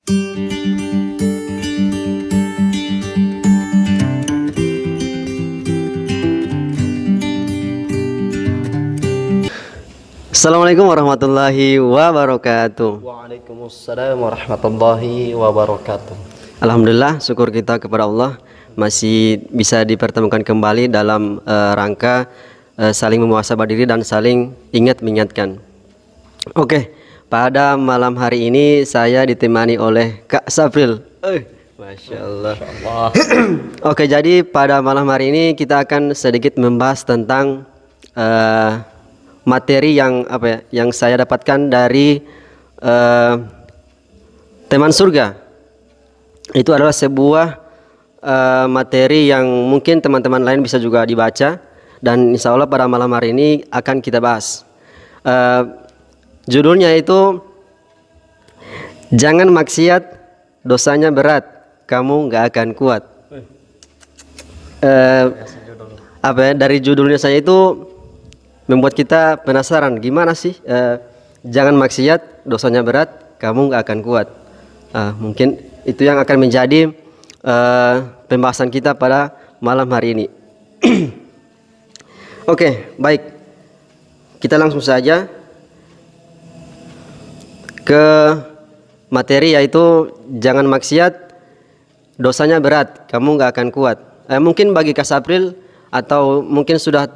Assalamualaikum warahmatullahi wabarakatuh. Waalaikumsalam warahmatullahi wabarakatuh. Alhamdulillah, syukur kita kepada Allah masih bisa dipertemukan kembali dalam rangka saling memuasabah diri dan saling ingat mengingatkan. Oke, pada malam hari ini saya ditemani oleh Kak Sapril. Masya Allah. Oke, jadi pada malam hari ini kita akan sedikit membahas tentang materi yang saya dapatkan dari Teman Surga. Itu adalah sebuah materi yang mungkin teman-teman lain bisa juga dibaca, dan insya Allah pada malam hari ini akan kita bahas. Judulnya itu jangan maksiat, dosanya berat, kamu nggak akan kuat. Dari judulnya saya itu membuat kita penasaran, gimana sih jangan maksiat, dosanya berat, kamu nggak akan kuat. Mungkin itu yang akan menjadi pembahasan kita pada malam hari ini. Oke, baik, kita langsung saja ke materi, yaitu jangan maksiat, dosanya berat, kamu nggak akan kuat. Mungkin bagi Kak Sapril atau mungkin sudah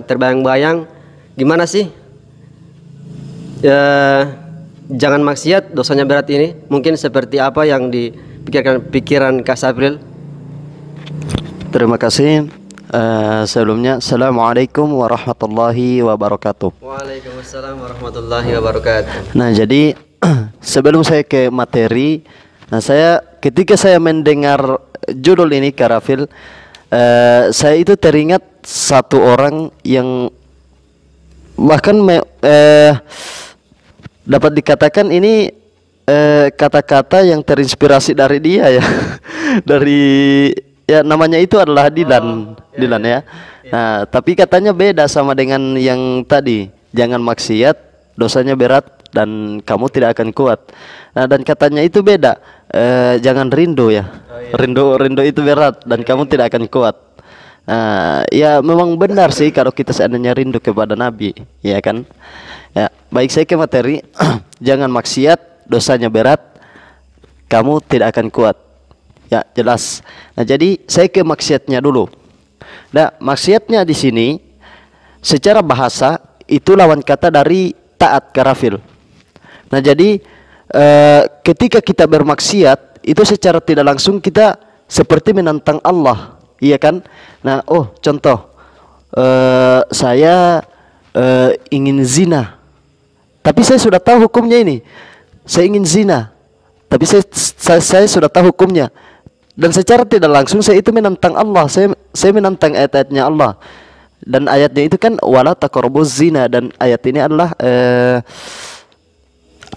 terbayang-bayang gimana sih jangan maksiat, dosanya berat ini, mungkin seperti apa yang dipikirkan pikiran Kak Sapril? Terima kasih. Sebelumnya, Assalamualaikum warahmatullahi wabarakatuh. Waalaikumsalam warahmatullahi wabarakatuh. Nah, jadi sebelum saya ke materi, ketika saya mendengar judul ini, Karafil, saya itu teringat satu orang yang bahkan dapat dikatakan ini kata-kata yang terinspirasi dari dia ya. Dari ya, namanya itu adalah Dilan. Dilan ya. Nah, tapi katanya beda sama dengan yang tadi, jangan maksiat, dosanya berat dan kamu tidak akan kuat. Nah, dan katanya itu beda, jangan rindu ya. Rindu itu berat dan kamu tidak akan kuat. Ya memang benar sih kalau kita seandainya rindu kepada Nabi, ya kan? Ya, baik, saya ke materi. Jangan maksiat, dosanya berat, kamu tidak akan kuat. Ya, jelas. Nah, jadi saya ke maksiatnya dulu. Nah, maksiatnya di sini secara bahasa itu lawan kata dari taat, Karafil. Nah, jadi ketika kita bermaksiat itu secara tidak langsung kita seperti menantang Allah, iya kan? Nah, contoh, saya ingin zina, tapi saya sudah tahu hukumnya ini. Saya ingin zina, tapi saya sudah tahu hukumnya, dan secara tidak langsung saya itu menantang Allah. Saya menantang ayat-ayatnya Allah, dan ayatnya itu kan wala taqrabuz zina, dan ayat ini adalah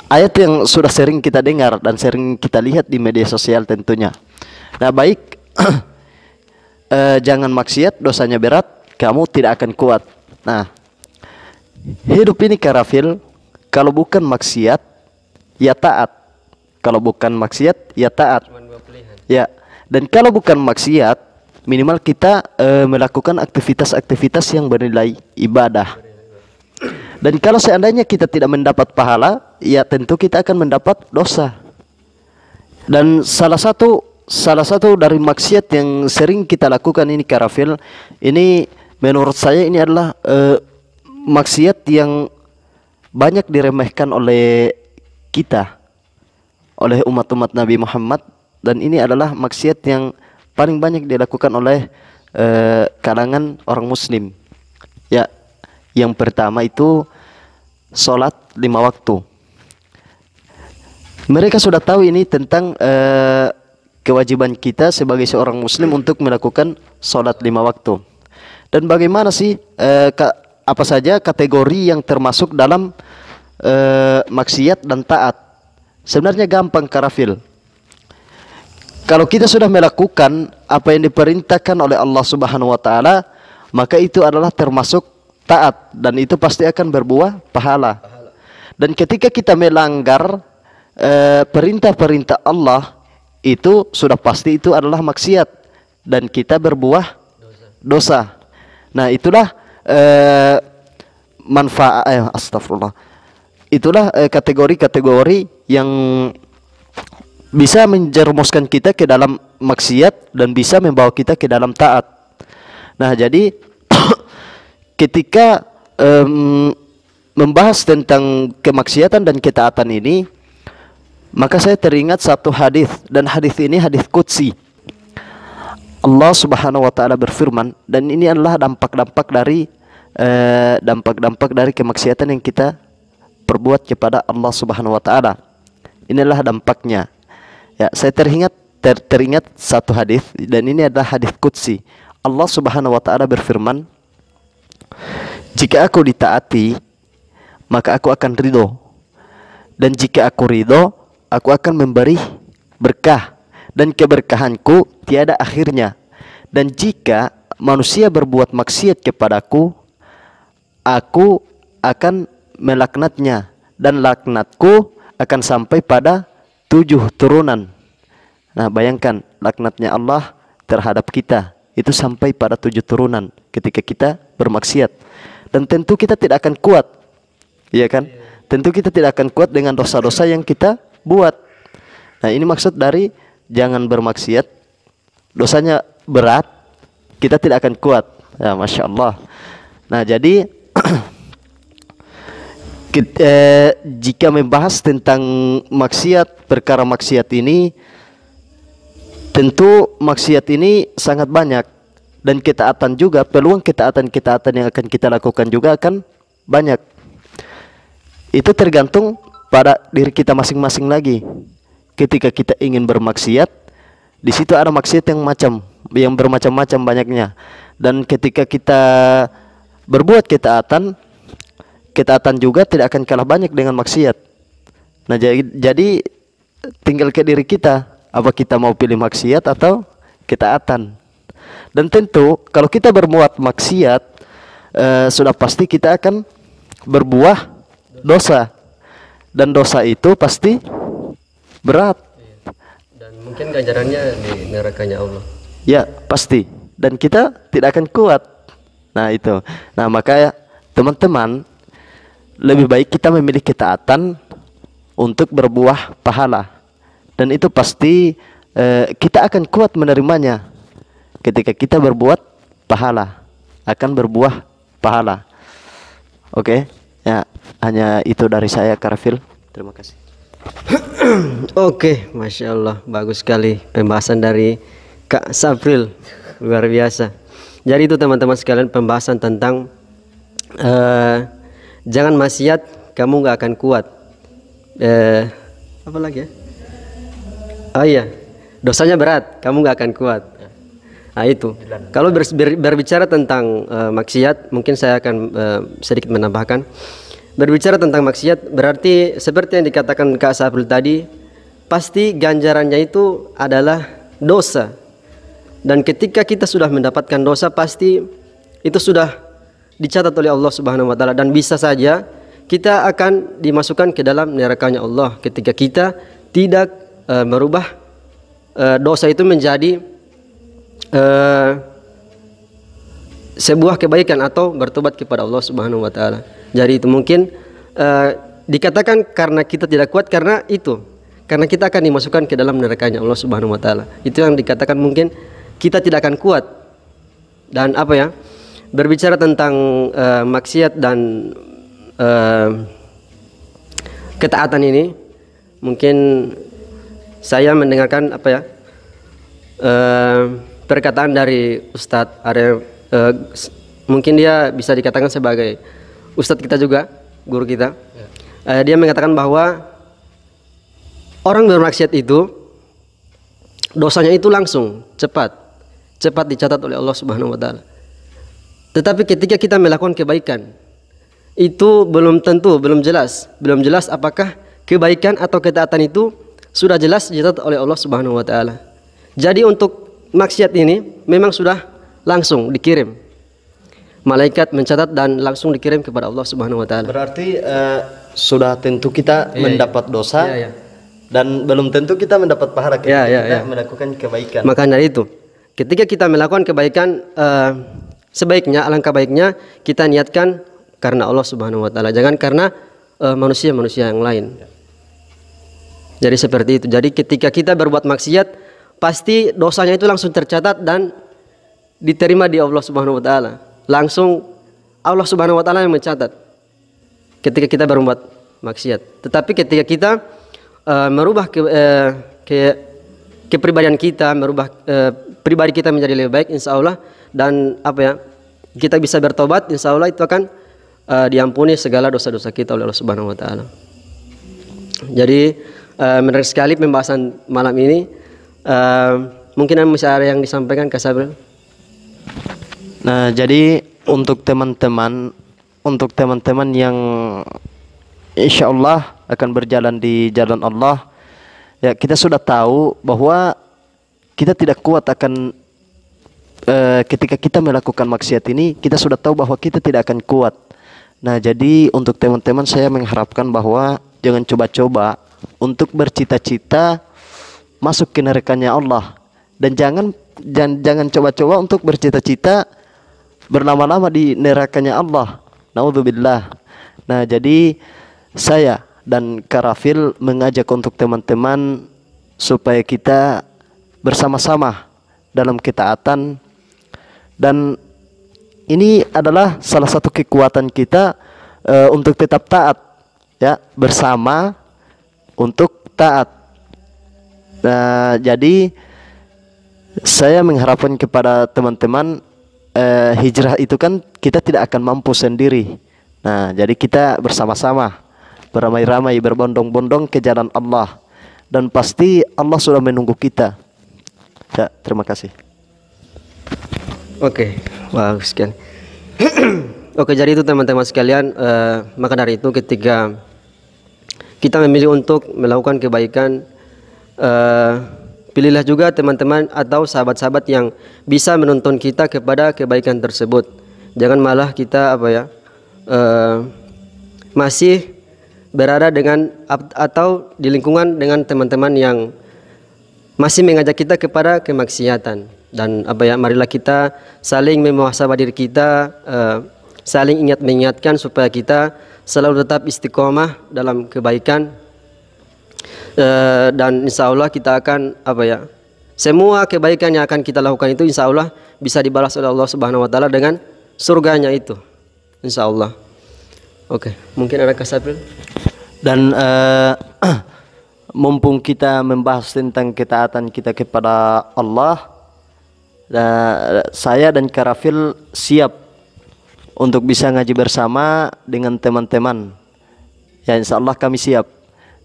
ayat yang sudah sering kita dengar dan sering kita lihat di media sosial tentunya. Nah, baik, jangan maksiat, dosanya berat, kamu tidak akan kuat. Nah, hidup ini, Karafil, kalau bukan maksiat ya taat, kalau bukan maksiat ya taat. Ya, dan kalau bukan maksiat minimal kita melakukan aktivitas-aktivitas yang bernilai ibadah. Dan kalau seandainya kita tidak mendapat pahala, ya tentu kita akan mendapat dosa. Dan salah satu dari maksiat yang sering kita lakukan ini, Karafil, ini menurut saya ini adalah maksiat yang banyak diremehkan oleh kita, oleh umat-umat Nabi Muhammad, dan ini adalah maksiat yang paling banyak dilakukan oleh kalangan orang Muslim. Ya, yang pertama itu sholat 5 waktu. Mereka sudah tahu ini tentang kewajiban kita sebagai seorang Muslim untuk melakukan sholat 5 waktu. Dan bagaimana sih apa saja kategori yang termasuk dalam maksiat dan taat? Sebenarnya gampang, Karafil. Kalau kita sudah melakukan apa yang diperintahkan oleh Allah Subhanahu wa taala, maka itu adalah termasuk taat, dan itu pasti akan berbuah pahala. Dan ketika kita melanggar perintah-perintah Allah itu sudah pasti itu adalah maksiat dan kita berbuah dosa. Nah, itulah manfaat astagfirullah. Itulah kategori-kategori yang bisa menjerumuskan kita ke dalam maksiat dan bisa membawa kita ke dalam taat. Nah, jadi ketika membahas tentang kemaksiatan dan ketaatan ini, maka saya teringat satu hadis, dan hadis ini hadis qudsi. Allah Subhanahu wa taala berfirman, dan ini adalah dampak-dampak dari kemaksiatan yang kita perbuat kepada Allah Subhanahu wa taala. Inilah dampaknya. Ya, saya teringat satu hadis, dan ini adalah hadis qudsi. Allah Subhanahu wa taala berfirman, "Jika aku ditaati, maka aku akan ridho. Dan jika aku ridho, aku akan memberi berkah, dan keberkahanku tiada akhirnya. Dan jika manusia berbuat maksiat kepadaku, aku akan melaknatnya, dan laknatku akan sampai pada 7 turunan." Nah, bayangkan laknatnya Allah terhadap kita itu sampai pada 7 turunan ketika kita bermaksiat. Dan tentu kita tidak akan kuat, iya kan? Tentu kita tidak akan kuat dengan dosa-dosa yang kita buat. Nah, ini maksud dari jangan bermaksiat, dosanya berat, kita tidak akan kuat. Ya, Masya Allah. Nah, jadi jika membahas tentang maksiat, perkara maksiat ini, tentu maksiat ini sangat banyak, dan ketaatan juga, peluang ketaatan yang akan kita lakukan juga akan banyak. Itu tergantung pada diri kita masing-masing lagi. Ketika kita ingin bermaksiat, di situ ada maksiat yang bermacam-macam banyaknya. Dan ketika kita berbuat ketaatan juga tidak akan kalah banyak dengan maksiat. Nah, jadi tinggal ke diri kita, apa kita mau pilih maksiat atau ketaatan. Dan tentu kalau kita berbuat maksiat, sudah pasti kita akan berbuah dosa, dan dosa itu pasti berat, dan mungkin ganjarannya di nerakanya Allah. Ya, pasti. Dan kita tidak akan kuat. Nah, itu. Nah, maka teman-teman, lebih baik kita memilih ketaatan untuk berbuah pahala, dan itu pasti kita akan kuat menerimanya. Ketika kita berbuat pahala, akan berbuah pahala. Oke, ya, hanya itu dari saya, Karfil. Terima kasih. Oke, Masya Allah, bagus sekali pembahasan dari Kak Sapril, luar biasa. Jadi itu teman-teman sekalian, pembahasan tentang jangan maksiat, kamu gak akan kuat. Apa lagi ya? Oh iya, dosanya berat, kamu gak akan kuat. Nah, itu. Kalau berbicara tentang maksiat, mungkin saya akan sedikit menambahkan. Berbicara tentang maksiat berarti seperti yang dikatakan Kak Sapril tadi, pasti ganjarannya itu adalah dosa. Dan ketika kita sudah mendapatkan dosa, pasti itu sudah dicatat oleh Allah Subhanahu wa taala, dan bisa saja kita akan dimasukkan ke dalam nerakanya Allah ketika kita tidak merubah dosa itu menjadi sebuah kebaikan atau bertobat kepada Allah Subhanahu wa taala. Jadi itu mungkin dikatakan karena kita tidak kuat karena kita akan dimasukkan ke dalam nerakanya Allah Subhanahu wa taala. Itu yang dikatakan mungkin kita tidak akan kuat. Dan apa ya? Berbicara tentang maksiat dan ketaatan ini, mungkin saya mendengarkan apa ya? Perkataan dari Ustadz Arya, mungkin dia bisa dikatakan sebagai Ustadz kita juga, guru kita. Dia mengatakan bahwa orang bermaksiat itu dosanya itu langsung cepat dicatat oleh Allah Subhanahu wa taala. Tetapi ketika kita melakukan kebaikan, itu belum jelas apakah kebaikan atau ketaatan itu sudah jelas dicatat oleh Allah Subhanahu wa taala. Jadi untuk maksiat ini memang sudah langsung dikirim. Malaikat mencatat dan langsung dikirim kepada Allah Subhanahu wa taala. Berarti sudah tentu kita mendapat dosa Dan belum tentu kita mendapat pahala ketika Ya, ya, kita ya. melakukan kebaikan. Maka dari itu, ketika kita melakukan kebaikan, sebaiknya, alangkah baiknya kita niatkan karena Allah Subhanahu wa taala, jangan karena manusia-manusia yang lain. Jadi seperti itu. Jadi ketika kita berbuat maksiat, pasti dosanya itu langsung tercatat dan diterima di Allah Subhanahu wa taala. Langsung Allah Subhanahu wa taala yang mencatat ketika kita berbuat maksiat. Tetapi ketika kita merubah kepribadian kita, merubah pribadi kita menjadi lebih baik, insya Allah, dan kita bisa bertobat, insya Allah itu akan diampuni segala dosa-dosa kita oleh Allah Subhanahu wa taala. Jadi menarik sekali pembahasan malam ini. Mungkin masih ada yang disampaikan, Kak Sabril? Nah, jadi untuk teman-teman yang insya Allah akan berjalan di jalan Allah, ya kita sudah tahu bahwa kita tidak kuat akan ketika kita melakukan maksiat ini, kita sudah tahu bahwa kita tidak akan kuat. Nah, jadi untuk teman-teman saya mengharapkan bahwa jangan coba-coba untuk bercita-cita masuk ke nerakanya Allah, dan jangan coba-coba untuk bercita-cita berlama-lama di nerakanya Allah. Naudzubillah. Nah, jadi saya dan Karafil mengajak untuk teman-teman supaya kita bersama-sama dalam ketaatan, dan ini adalah salah satu kekuatan kita untuk tetap taat, ya, bersama untuk taat. Nah, jadi saya mengharapkan kepada teman-teman, hijrah itu kan kita tidak akan mampu sendiri. Nah, jadi kita bersama-sama, beramai-ramai, berbondong-bondong ke jalan Allah, dan pasti Allah sudah menunggu kita. Ya, terima kasih. Oke, bagus sekali. Oke, jadi itu teman-teman sekalian, maka dari itu ketika kita memilih untuk melakukan kebaikan, pilihlah juga teman-teman atau sahabat-sahabat yang bisa menuntun kita kepada kebaikan tersebut. Jangan malah kita masih berada dengan atau di lingkungan dengan teman-teman yang masih mengajak kita kepada kemaksiatan. Dan marilah kita saling memuhasabah diri kita, saling mengingatkan supaya kita selalu tetap istiqomah dalam kebaikan, dan insya Allah kita akan semua kebaikan yang akan kita lakukan itu insya Allah bisa dibalas oleh Allah Subhanahu wa taala dengan surganya itu, insya Allah. Oke, mungkin ada Kasabel. Dan mumpung kita membahas tentang ketaatan kita kepada Allah, saya dan Karafil siap untuk bisa ngaji bersama dengan teman-teman. Ya, insya Allah kami siap.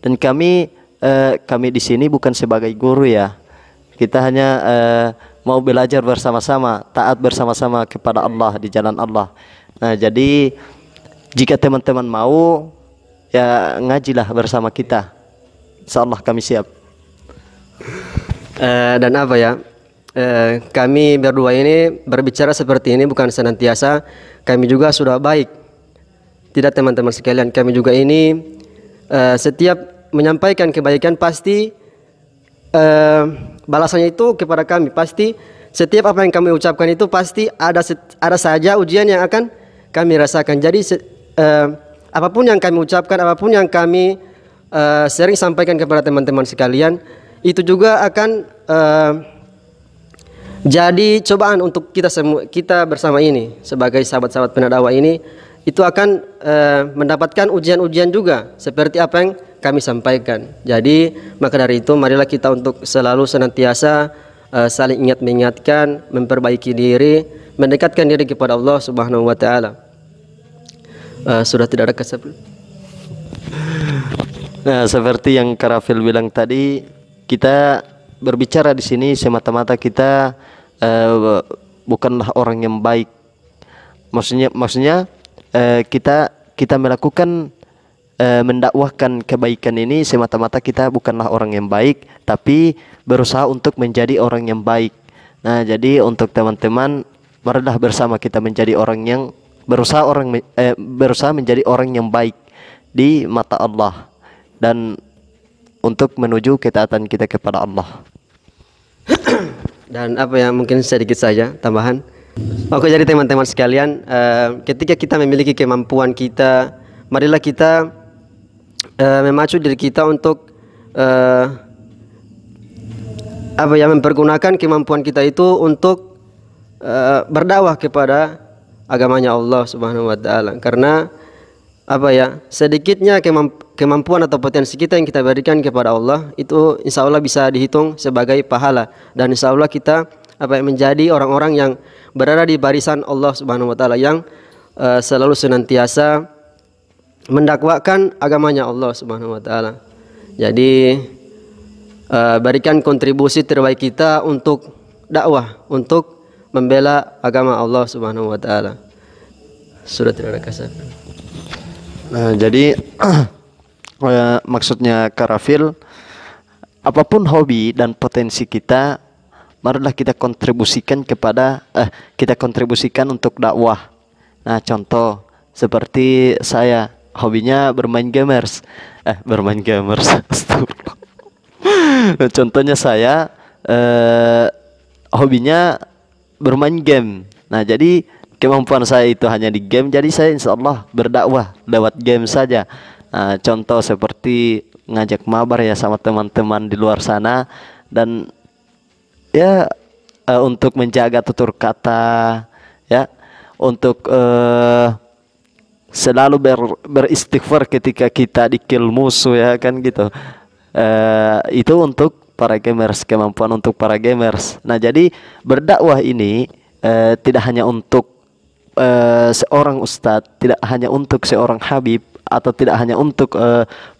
Dan kami di sini bukan sebagai guru, ya. Kita hanya mau belajar bersama-sama, taat bersama-sama kepada Allah di jalan Allah. Nah, jadi jika teman-teman mau, ya ngajilah bersama kita. Insya Allah kami siap. Dan kami berdua ini berbicara seperti ini bukan senantiasa. Kami juga sudah baik. Tidak, teman-teman sekalian, kami juga ini setiap menyampaikan kebaikan pasti balasannya itu kepada kami. Pasti setiap apa yang kami ucapkan itu pasti ada saja ujian yang akan kami rasakan. Jadi apapun yang kami ucapkan, apapun yang kami sering sampaikan kepada teman-teman sekalian, itu juga akan jadi cobaan untuk kita bersama ini sebagai sahabat-sahabat pendakwah ini, itu akan mendapatkan ujian-ujian juga seperti apa yang kami sampaikan. Jadi maka dari itu marilah kita untuk selalu senantiasa saling mengingatkan, memperbaiki diri, mendekatkan diri kepada Allah Subhanahu wa taala. Sudah tidak ada kesebut. Nah, seperti yang Karafil bilang tadi, kita berbicara di sini semata-mata kita bukanlah orang yang baik. Maksudnya kita melakukan mendakwahkan kebaikan ini semata-mata kita bukanlah orang yang baik, tapi berusaha untuk menjadi orang yang baik. Nah, jadi untuk teman-teman, marilah bersama kita menjadi orang yang berusaha menjadi orang yang baik di mata Allah. Dan untuk menuju ketaatan kita kepada Allah. Dan apa ya, mungkin sedikit saja tambahan. Oke, jadi teman-teman sekalian, ketika kita memiliki kemampuan kita, marilah kita memacu diri kita untuk apa ya, mempergunakan kemampuan kita itu untuk berdakwah kepada agamanya Allah Subhanahu wa taala. Karena apa ya, sedikitnya kemampuan atau potensi kita yang kita berikan kepada Allah itu insya Allah bisa dihitung sebagai pahala, dan insya Allah kita apa ya, menjadi orang-orang yang berada di barisan Allah Subhanahu wa taala, yang selalu senantiasa mendakwakan agamanya Allah Subhanahu wa taala. Jadi berikan kontribusi terbaik kita untuk dakwah, untuk membela agama Allah Subhanahu wa taala. Sudah tidak ada kasar. Nah, jadi maksudnya Karafil, apapun hobi dan potensi kita, marilah kita kontribusikan kita kontribusikan untuk dakwah. Nah, contoh seperti saya, hobinya bermain gamers. Astagfirullah. Contohnya saya hobinya bermain game. Nah, jadi kemampuan saya itu hanya di game, jadi saya insya Allah berdakwah lewat game saja. Nah, contoh seperti ngajak mabar ya sama teman-teman di luar sana, dan ya untuk menjaga tutur kata, ya untuk selalu beristighfar ketika kita dikill musuh, ya kan gitu. Itu untuk para gamers, kemampuan untuk para gamers. Nah, jadi berdakwah ini tidak hanya untuk seorang ustadz, tidak hanya untuk seorang habib, atau tidak hanya untuk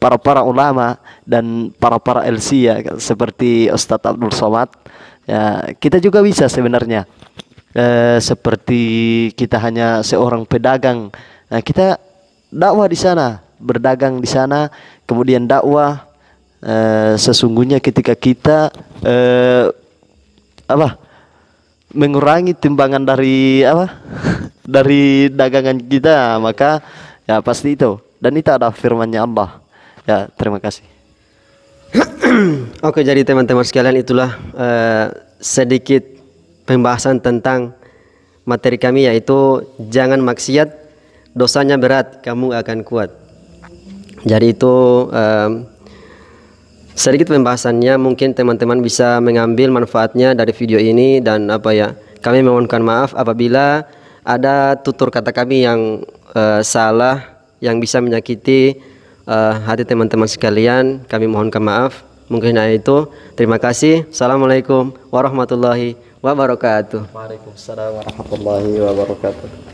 para ulama dan para LC ya, seperti Ustadz Abdul Somad. Ya, kita juga bisa sebenarnya seperti kita hanya seorang pedagang. Nah, kita dakwah di sana, berdagang di sana, kemudian dakwah. Sesungguhnya ketika kita mengurangi timbangan dari dari dagangan kita, maka ya pasti itu, dan itu ada firman-Nya Allah. Ya, terima kasih. Oke, jadi teman-teman sekalian, itulah sedikit pembahasan tentang materi kami, yaitu jangan maksiat, dosanya berat, kamu akan kuat. Jadi itu sedikit pembahasannya, mungkin teman-teman bisa mengambil manfaatnya dari video ini. Dan apa ya, kami mohonkan maaf apabila ada tutur kata kami yang salah, yang bisa menyakiti hati teman-teman sekalian. Kami mohonkan maaf. Mungkin hanya itu. Terima kasih. Assalamualaikum warahmatullahi wabarakatuh. Waalaikumsalam warahmatullahi wabarakatuh.